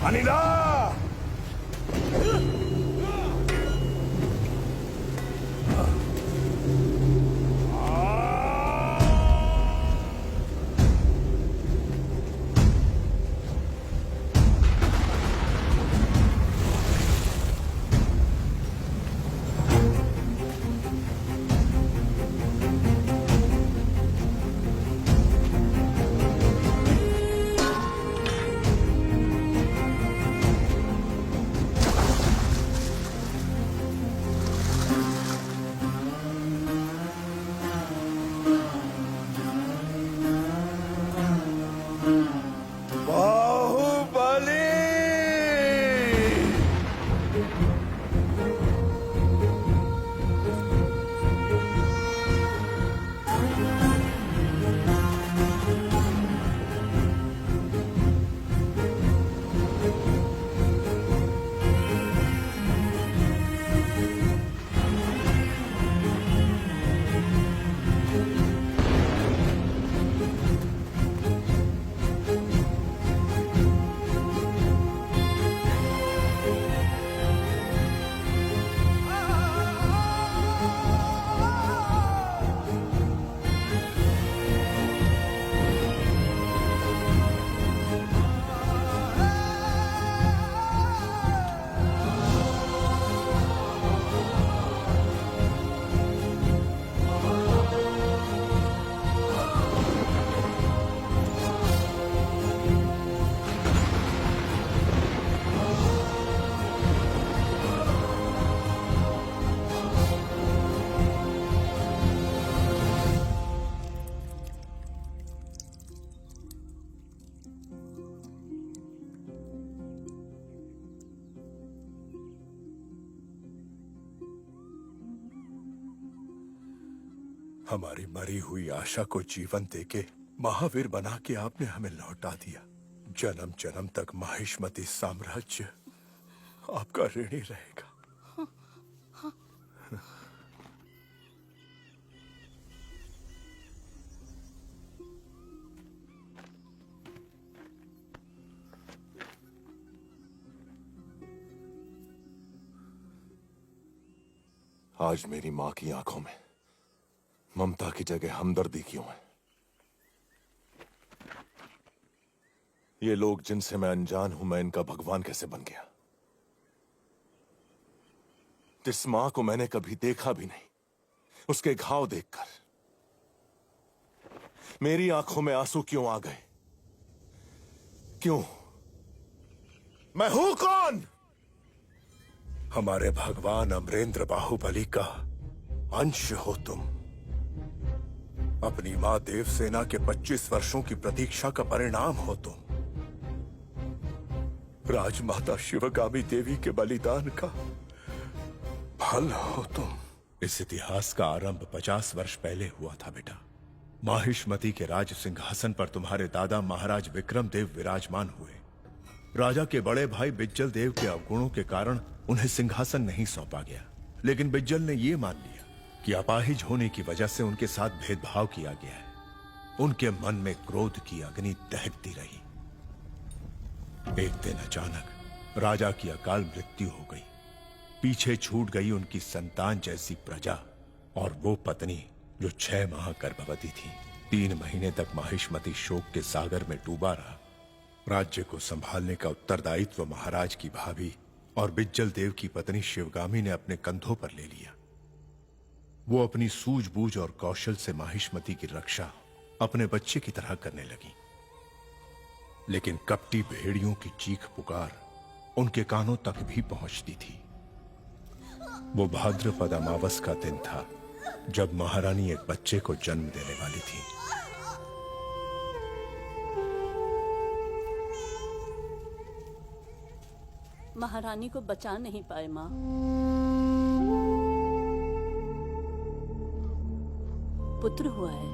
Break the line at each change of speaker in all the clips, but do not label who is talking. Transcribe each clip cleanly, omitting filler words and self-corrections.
अनिला! हमारी मरी हुई आशा को जीवन देके महावीर बना के आपने हमें लौटा दिया। जन्म जन्म तक माहिष्मती साम्राज्य आपका ऋणी रहेगा।
आज मेरी मां की आंखों में ममता की जगह हमदर्दी क्यों है? ये लोग जिनसे मैं अनजान हूं, मैं इनका भगवान कैसे बन गया? जिस मां को मैंने कभी देखा भी नहीं, उसके घाव देखकर मेरी आंखों में आंसू क्यों आ गए? क्यों? मैं हूं कौन?
हमारे भगवान अमरेंद्र बाहुबली का अंश हो तुम। अपनी मां देवसेना के 25 वर्षों की प्रतीक्षा का परिणाम हो तुम। राजमाता शिवगामी देवी के बलिदान का फल हो तुम। इस इतिहास का आरंभ 50 वर्ष पहले हुआ था बेटा। माहिष्मती के राज सिंहासन पर तुम्हारे दादा महाराज विक्रम देव विराजमान हुए। राजा के बड़े भाई बिज्जल देव के अवगुणों के कारण उन्हें सिंहासन नहीं सौंपा गया, लेकिन बिज्जल ने यह मान लिया कि अपाहिज होने की वजह से उनके साथ भेदभाव किया गया है। उनके मन में क्रोध की अग्नि दहकती रही। एक दिन अचानक राजा की अकाल मृत्यु हो गई। पीछे छूट गई उनकी संतान जैसी प्रजा और वो पत्नी जो 6 माह गर्भवती थी। 3 महीने तक माहिष्मती शोक के सागर में डूबा रहा। राज्य को संभालने का उत्तरदायित्व महाराज की भाभी और बिज्जल देव की पत्नी शिवगामी ने अपने कंधों पर ले लिया। वो अपनी सूझबूझ और कौशल से माहिष्मती की रक्षा अपने बच्चे की तरह करने लगी। लेकिन कपटी भेड़ियों की चीख पुकार उनके कानों तक भी पहुंचती थी। वो भाद्रपद अमावस का दिन था जब महारानी एक बच्चे को जन्म देने वाली थी।
महारानी को बचा नहीं पाए मां। पुत्र हुआ है।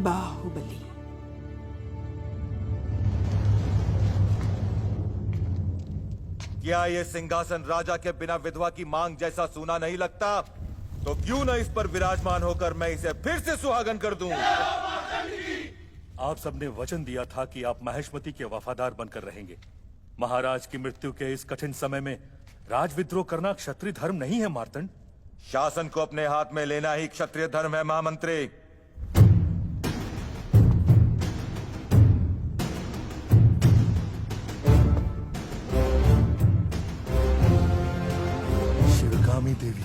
बाहुबली।
क्या ये सिंहासन राजा के बिना विधवा की मांग जैसा सूना नहीं लगता? तो क्यों न इस पर विराजमान होकर मैं इसे फिर से सुहागन कर दूं।
आप सबने वचन दिया था कि आप महेशमती के वफादार बनकर रहेंगे। महाराज की मृत्यु के इस कठिन समय में राजविद्रोह करना क्षत्रिय धर्म नहीं है मार्तंड।
शासन को अपने हाथ में लेना ही क्षत्रिय धर्म है महामंत्री।
शिवगामी देवी,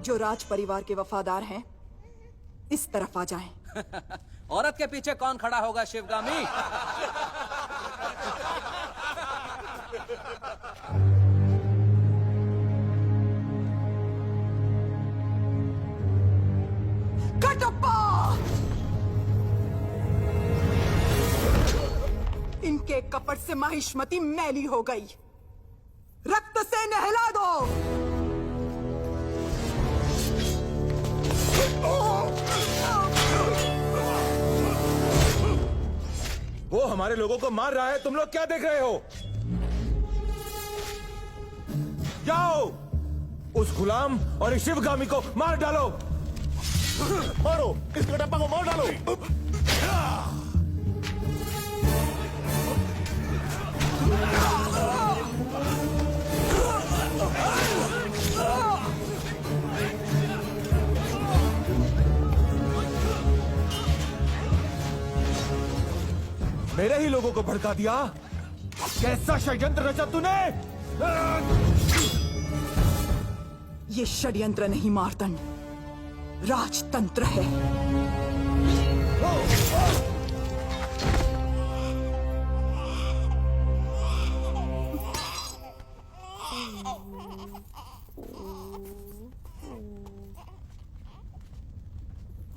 जो राज परिवार के वफादार हैं, इस तरफ आ जाएं।
औरत के पीछे कौन खड़ा होगा शिवगामी?
कटप्पा! इनके कपट से महिष्मती मैली हो गई। रक्त से नहला दो।
वो हमारे लोगों को मार रहा है, तुम लोग क्या देख रहे हो? जाओ उस गुलाम और इस शिवगामी को मार डालो। मारो इस कटप्पा को, मार डालो। मेरे ही लोगों को भड़का दिया। कैसा षड्यंत्र रचा तूने?
ये षड्यंत्र नहीं मार्तंड, राजतंत्र है।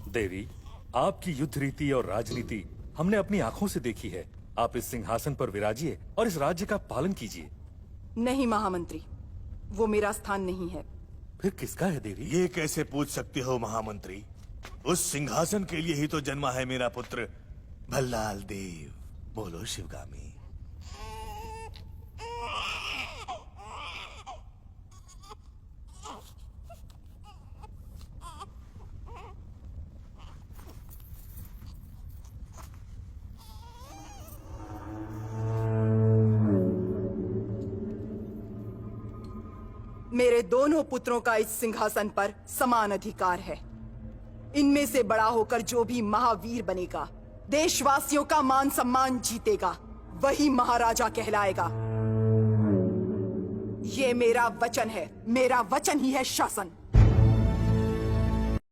देवी, आपकी युद्ध रीति और राजनीति हमने अपनी आंखों से देखी है। आप इस सिंहासन पर विराजिए और इस राज्य का पालन कीजिए।
नहीं महामंत्री, वो मेरा स्थान नहीं है।
फिर किसका है देवी?
ये कैसे पूछ सकते हो महामंत्री? उस सिंहासन के लिए ही तो जन्मा है मेरा पुत्र भल्लाल देव। बोलो शिवगामी।
मेरे दोनों पुत्रों का इस सिंहासन पर समान अधिकार है। इनमें से बड़ा होकर जो भी महावीर बनेगा, देशवासियों का मान सम्मान जीतेगा, वही महाराजा कहलाएगा। ये मेरा वचन है, मेरा वचन ही है शासन।